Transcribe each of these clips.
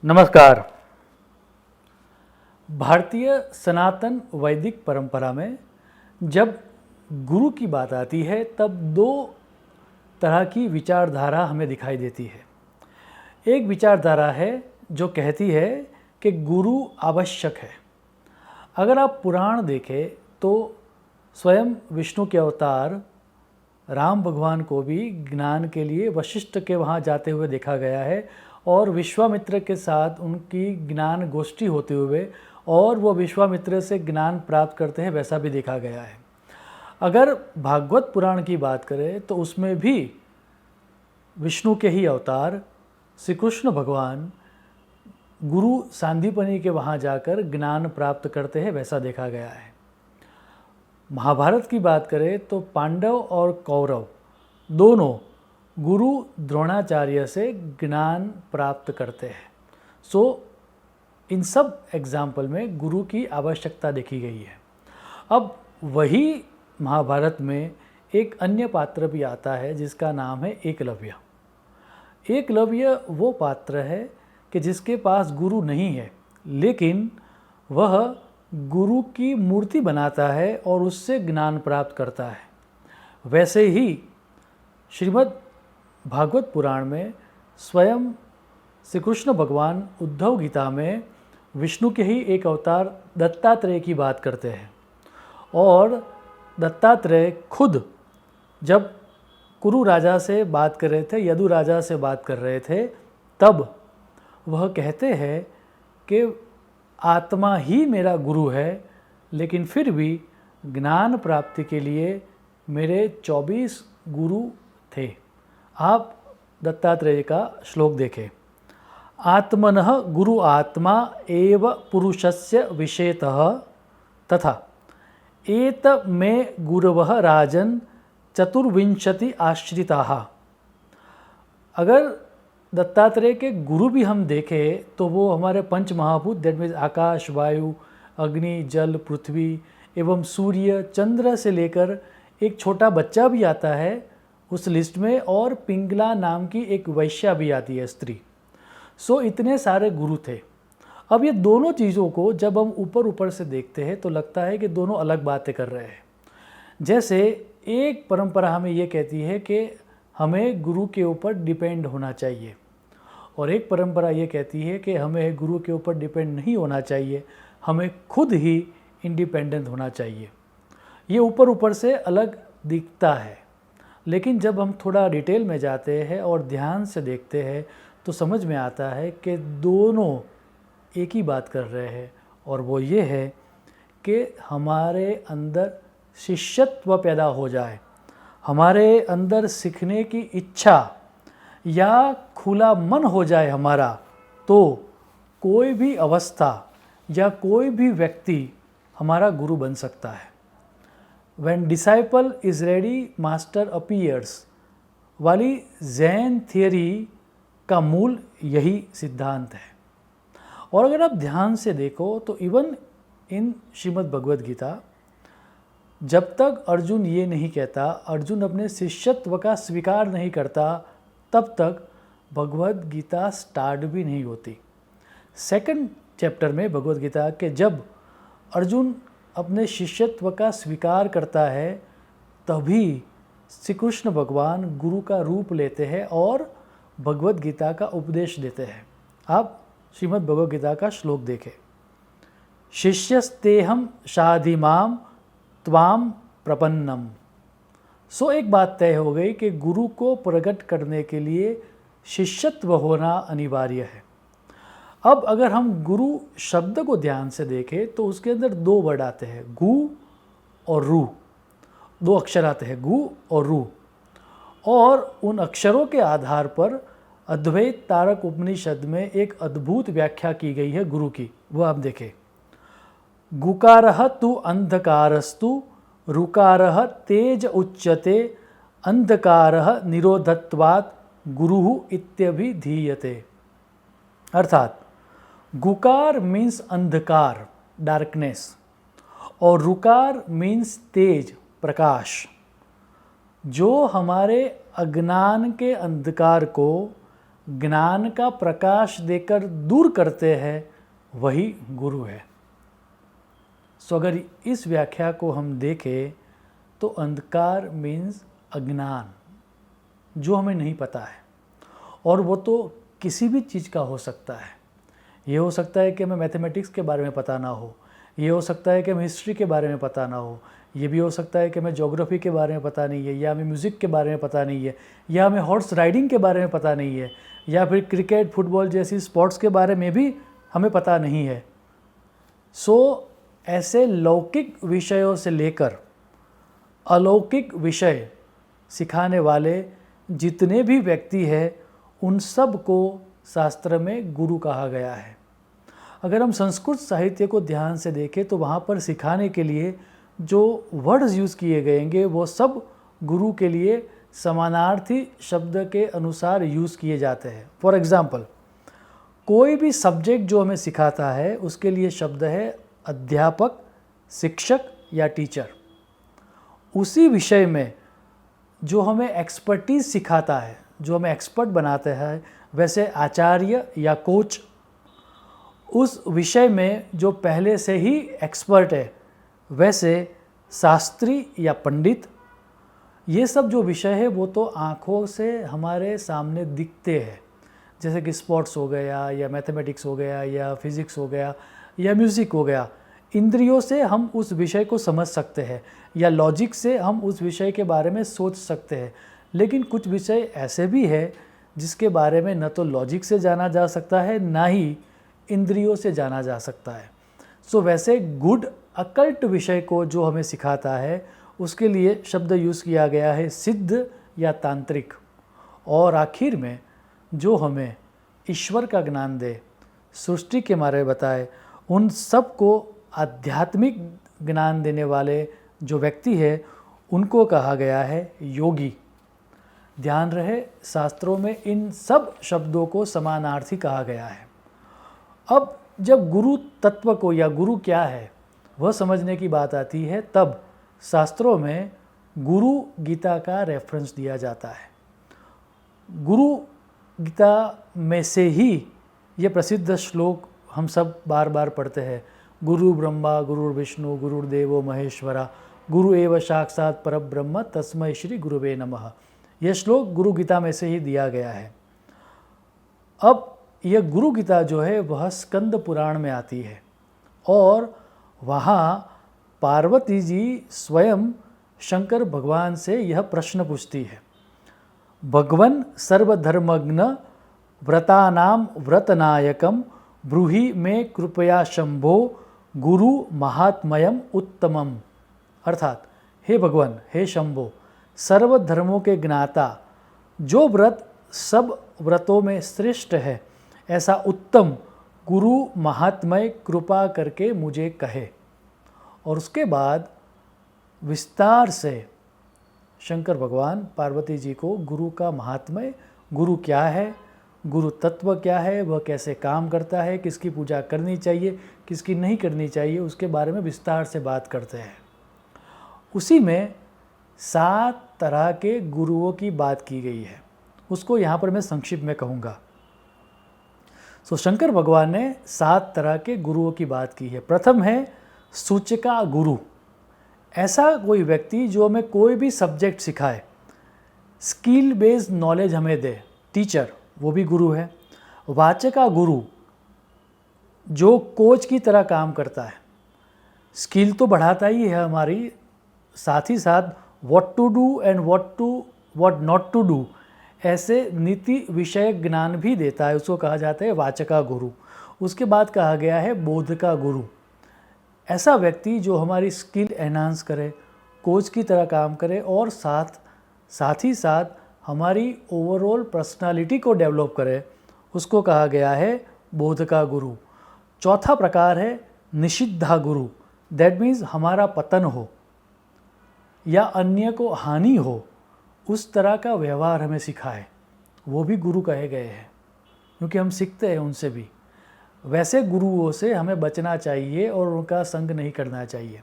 नमस्कार। भारतीय सनातन वैदिक परंपरा में जब गुरु की बात आती है तब दो तरह की विचारधारा हमें दिखाई देती है। एक विचारधारा है जो कहती है कि गुरु आवश्यक है। अगर आप पुराण देखें तो स्वयं विष्णु के अवतार राम भगवान को भी ज्ञान के लिए वशिष्ठ के वहाँ जाते हुए देखा गया है और विश्वामित्र के साथ उनकी ज्ञान गोष्ठी होते हुए और वो विश्वामित्र से ज्ञान प्राप्त करते हैं, वैसा भी देखा गया है। अगर भागवत पुराण की बात करें तो उसमें भी विष्णु के ही अवतार श्री कृष्ण भगवान गुरु सांदीपनि के वहाँ जाकर ज्ञान प्राप्त करते हैं, वैसा देखा गया है। महाभारत की बात करें तो पांडव और कौरव दोनों गुरु द्रोणाचार्य से ज्ञान प्राप्त करते हैं। सो इन सब एग्जाम्पल में गुरु की आवश्यकता देखी गई है। अब वही महाभारत में एक अन्य पात्र भी आता है जिसका नाम है एकलव्य। एकलव्य वो पात्र है कि जिसके पास गुरु नहीं है, लेकिन वह गुरु की मूर्ति बनाता है और उससे ज्ञान प्राप्त करता है। वैसे ही श्रीमद् भागवत पुराण में स्वयं श्री कृष्ण भगवान उद्धव गीता में विष्णु के ही एक अवतार दत्तात्रेय की बात करते हैं और दत्तात्रेय खुद जब कुरु राजा से बात कर रहे थे, यदु राजा से बात कर रहे थे, तब वह कहते हैं कि आत्मा ही मेरा गुरु है, लेकिन फिर भी ज्ञान प्राप्ति के लिए मेरे 24 गुरु थे। आप दत्तात्रेय का श्लोक देखें। आत्मनः गुरु आत्मा एव पुरुषस्य विषेतः तथा एत मे गुरवः राजन चतुर्विंशति आश्रिताः। अगर दत्तात्रेय के गुरु भी हम देखें तो वो हमारे पंच महाभूत, दैट मीन्स आकाश, वायु, अग्नि, जल, पृथ्वी एवं सूर्य, चंद्र से लेकर एक छोटा बच्चा भी आता है उस लिस्ट में, और पिंगला नाम की एक वैश्या भी आती है, स्त्री। सो इतने सारे गुरु थे। अब ये दोनों चीज़ों को जब हम ऊपर ऊपर से देखते हैं तो लगता है कि दोनों अलग बातें कर रहे हैं। जैसे एक परंपरा हमें ये कहती है कि हमें गुरु के ऊपर डिपेंड होना चाहिए, और एक परंपरा ये कहती है कि हमें गुरु के ऊपर डिपेंड नहीं होना चाहिए, हमें खुद ही इंडिपेंडेंट होना चाहिए। ये ऊपर ऊपर से अलग दिखता है, लेकिन जब हम थोड़ा डिटेल में जाते हैं और ध्यान से देखते हैं तो समझ में आता है कि दोनों एक ही बात कर रहे हैं, और वो ये है कि हमारे अंदर शिष्यत्व पैदा हो जाए, हमारे अंदर सीखने की इच्छा या खुला मन हो जाए हमारा, तो कोई भी अवस्था या कोई भी व्यक्ति हमारा गुरु बन सकता है। When disciple is ready, master appears वाली जैन थियरी का मूल यही सिद्धांत है। और अगर आप ध्यान से देखो तो इवन इन श्रीमद् भगवद गीता, जब तक अर्जुन ये नहीं कहता, अर्जुन अपने शिष्यत्व का स्वीकार नहीं करता, तब तक भगवद गीता स्टार्ट भी नहीं होती। सेकंड चैप्टर में भगवद गीता के जब अर्जुन अपने शिष्यत्व का स्वीकार करता है, तभी श्री कृष्ण भगवान गुरु का रूप लेते हैं और भगवद गीता का उपदेश देते हैं। आप श्रीमद् भगवद गीता का श्लोक देखें। शिष्यस्तेहम शाधिमाम त्वाम प्रपन्नम। सो एक बात तय हो गई कि गुरु को प्रकट करने के लिए शिष्यत्व होना अनिवार्य है। अब अगर हम गुरु शब्द को ध्यान से देखें तो उसके अंदर दो वर्ड आते हैं, गु और रू। दो अक्षर आते हैं, गु और रू, और उन अक्षरों के आधार पर अद्वैत तारक उपनिषद में एक अद्भुत व्याख्या की गई है गुरु की। वो आप देखें। गुकारः तु अंधकारस्तु रुकारः तेज उच्यते अंधकारः निरोधत्वात् गुरुः इत्यभिधीयते। अर्थात गुकार मीन्स अंधकार, डार्कनेस, और रुकार मीन्स तेज, प्रकाश। जो हमारे अज्ञान के अंधकार को ज्ञान का प्रकाश देकर दूर करते हैं, वही गुरु है। सो अगर इस व्याख्या को हम देखें तो अंधकार मीन्स अज्ञान, जो हमें नहीं पता है, और वो तो किसी भी चीज़ का हो सकता है। ये हो सकता है कि हमें मैथमेटिक्स के बारे में पता ना हो, ये हो सकता है कि हमें हिस्ट्री के बारे में पता ना हो, ये भी हो सकता है कि हमें ज्योग्राफी के बारे में पता नहीं है, या हमें म्यूज़िक के बारे में पता नहीं है, या हमें हॉर्स राइडिंग के बारे में पता नहीं है, या फिर क्रिकेट फुटबॉल जैसी स्पोर्ट्स के बारे में भी हमें पता नहीं है। सो ऐसे लौकिक विषयों से लेकर अलौकिक विषय सिखाने वाले जितने भी व्यक्ति हैं, उन सब को शास्त्र में गुरु कहा गया है। अगर हम संस्कृत साहित्य को ध्यान से देखें तो वहाँ पर सिखाने के लिए जो वर्ड्स यूज़ किए गएंगे वो सब गुरु के लिए समानार्थी शब्द के अनुसार यूज़ किए जाते हैं। फॉर एग्ज़ाम्पल, कोई भी सब्जेक्ट जो हमें सिखाता है उसके लिए शब्द है अध्यापक, शिक्षक या टीचर। उसी विषय में जो हमें एक्सपर्टीज सिखाता है, जो हमें एक्सपर्ट बनाते हैं, वैसे आचार्य या कोच। उस विषय में जो पहले से ही एक्सपर्ट है, वैसे शास्त्री या पंडित। ये सब जो विषय है वो तो आँखों से हमारे सामने दिखते हैं, जैसे कि स्पोर्ट्स हो गया, या मैथमेटिक्स हो गया, या फिज़िक्स हो गया, या म्यूज़िक हो गया। इंद्रियों से हम उस विषय को समझ सकते हैं, या लॉजिक से हम उस विषय के बारे में सोच सकते हैं। लेकिन कुछ विषय ऐसे भी है जिसके बारे में न तो लॉजिक से जाना जा सकता है, ना ही इंद्रियों से जाना जा सकता है। सो वैसे गुड अकल्ट विषय को जो हमें सिखाता है उसके लिए शब्द यूज़ किया गया है सिद्ध या तांत्रिक। और आखिर में जो हमें ईश्वर का ज्ञान दे, सृष्टि के बारे में बताए, उन सब को आध्यात्मिक ज्ञान देने वाले जो व्यक्ति है उनको कहा गया है योगी। ध्यान रहे, शास्त्रों में इन सब शब्दों को समानार्थी कहा गया है। अब जब गुरु तत्व को या गुरु क्या है वह समझने की बात आती है, तब शास्त्रों में गुरु गीता का रेफरेंस दिया जाता है। गुरु गीता में से ही ये प्रसिद्ध श्लोक हम सब बार बार पढ़ते हैं, गुरु ब्रह्मा गुरु विष्णु गुरुर्देवो महेश्वरा गुरु एव साक्षात् परब्रह्म तस्मै श्री गुरुवे नमः। यह श्लोक गुरु गीता में से ही दिया गया है। अब यह गुरु गीता जो है वह स्कंद पुराण में आती है, और वहाँ पार्वती जी स्वयं शंकर भगवान से यह प्रश्न पूछती है, भगवन सर्वधर्मज्ञ व्रतानाम व्रतनायकम ब्रूहि में कृपया शंभो गुरु महात्मयम उत्तमम। अर्थात हे भगवान, हे शंभो, सर्व धर्मों के ज्ञाता, जो व्रत सब व्रतों में श्रेष्ठ है, ऐसा उत्तम गुरु महात्मय कृपा करके मुझे कहे। और उसके बाद विस्तार से शंकर भगवान पार्वती जी को गुरु का महात्म्य, गुरु क्या है, गुरु तत्व क्या है, वह कैसे काम करता है, किसकी पूजा करनी चाहिए, किसकी नहीं करनी चाहिए, उसके बारे में विस्तार से बात करते हैं। उसी में 7 तरह के गुरुओं की बात की गई है, उसको यहाँ पर मैं संक्षिप्त में कहूँगा। सो शंकर भगवान ने 7 तरह के गुरुओं की बात की है। प्रथम है सूचिका गुरु, ऐसा कोई व्यक्ति जो हमें कोई भी सब्जेक्ट सिखाए, स्किल बेस्ड नॉलेज हमें दे, टीचर, वो भी गुरु है। वाचका गुरु, जो कोच की तरह काम करता है, स्किल तो बढ़ाता ही है हमारी, साथ ही साथ what to do and what not to do, ऐसे नीति विषयक ज्ञान भी देता है, उसको कहा जाता है वाचका गुरु। उसके बाद कहा गया है बोधका गुरु, ऐसा व्यक्ति जो हमारी स्किल एनहांस करे, कोच की तरह काम करे, और साथ ही साथ हमारी ओवरऑल पर्सनालिटी को डेवलप करे, उसको कहा गया है बोधका गुरु। चौथा प्रकार है निषिद्धा गुरु, दैट मीन्स हमारा पतन हो या अन्य को हानि हो, उस तरह का व्यवहार हमें सिखाए, वो भी गुरु कहे गए हैं, क्योंकि हम सीखते हैं उनसे भी। वैसे गुरुओं से हमें बचना चाहिए और उनका संग नहीं करना चाहिए।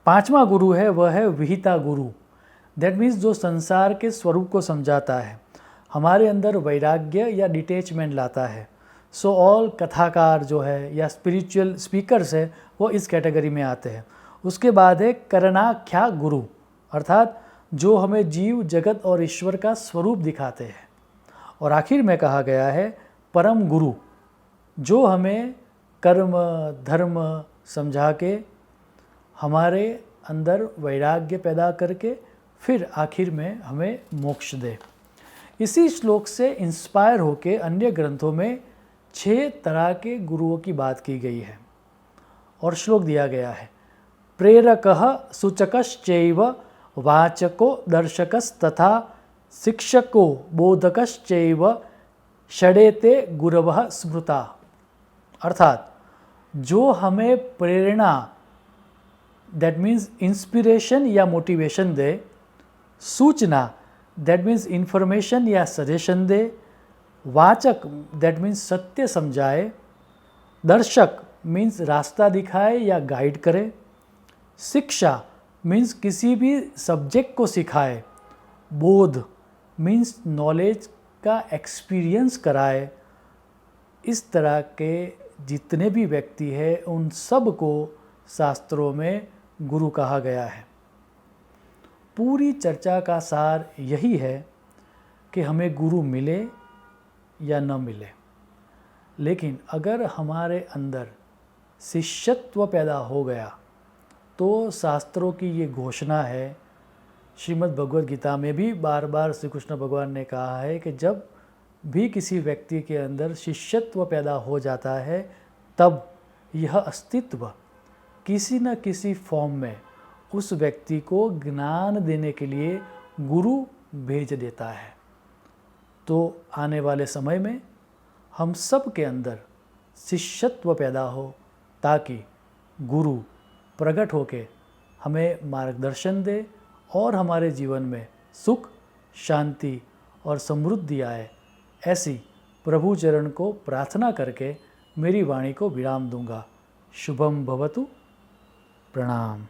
5वां गुरु है, वह है विहिता गुरु, दैट मीन्स जो संसार के स्वरूप को समझाता है, हमारे अंदर वैराग्य या डिटैचमेंट लाता है। सो ऑल कथाकार जो है या स्पिरिचुअल स्पीकर्स है वो इस कैटेगरी में आते हैं। उसके बाद है करणाख्या गुरु, अर्थात जो हमें जीव जगत और ईश्वर का स्वरूप दिखाते हैं। और आखिर में कहा गया है परम गुरु, जो हमें कर्म धर्म समझा के हमारे अंदर वैराग्य पैदा करके फिर आखिर में हमें मोक्ष दे। इसी श्लोक से इंस्पायर होके अन्य ग्रंथों में 6 तरह के गुरुओं की बात की गई है और श्लोक दिया गया है। प्रेरकः सूचकश्चैव वाचको दर्शकस्तथा शिक्षको बोधकश्चैव षडेते गुरवः स्मृता, अर्थात जो हमें प्रेरणा दैट मीन्स इंस्पिरेशन या मोटिवेशन दे, सूचना दैट मीन्स इंफॉर्मेशन या सजेशन दे, वाचक दैट मीन्स सत्य समझाए, दर्शक मीन्स रास्ता दिखाए या गाइड करे, शिक्षा मीन्स किसी भी सब्जेक्ट को सिखाए, बोध मीन्स नॉलेज का एक्सपीरियंस कराए। इस तरह के जितने भी व्यक्ति हैं उन सब को शास्त्रों में गुरु कहा गया है। पूरी चर्चा का सार यही है कि हमें गुरु मिले या न मिले, लेकिन अगर हमारे अंदर शिष्यत्व पैदा हो गया तो शास्त्रों की ये घोषणा है। श्रीमद् भगवद गीता में भी बार बार श्री कृष्ण भगवान ने कहा है कि जब भी किसी व्यक्ति के अंदर शिष्यत्व पैदा हो जाता है तब यह अस्तित्व किसी न किसी फॉर्म में उस व्यक्ति को ज्ञान देने के लिए गुरु भेज देता है। तो आने वाले समय में हम सब के अंदर शिष्यत्व पैदा हो ताकि गुरु प्रकट होके हमें मार्गदर्शन दे और हमारे जीवन में सुख शांति और समृद्धि आए। ऐसी प्रभु चरण को प्रार्थना करके मेरी वाणी को विराम दूंगा। शुभम भवतु। प्रणाम।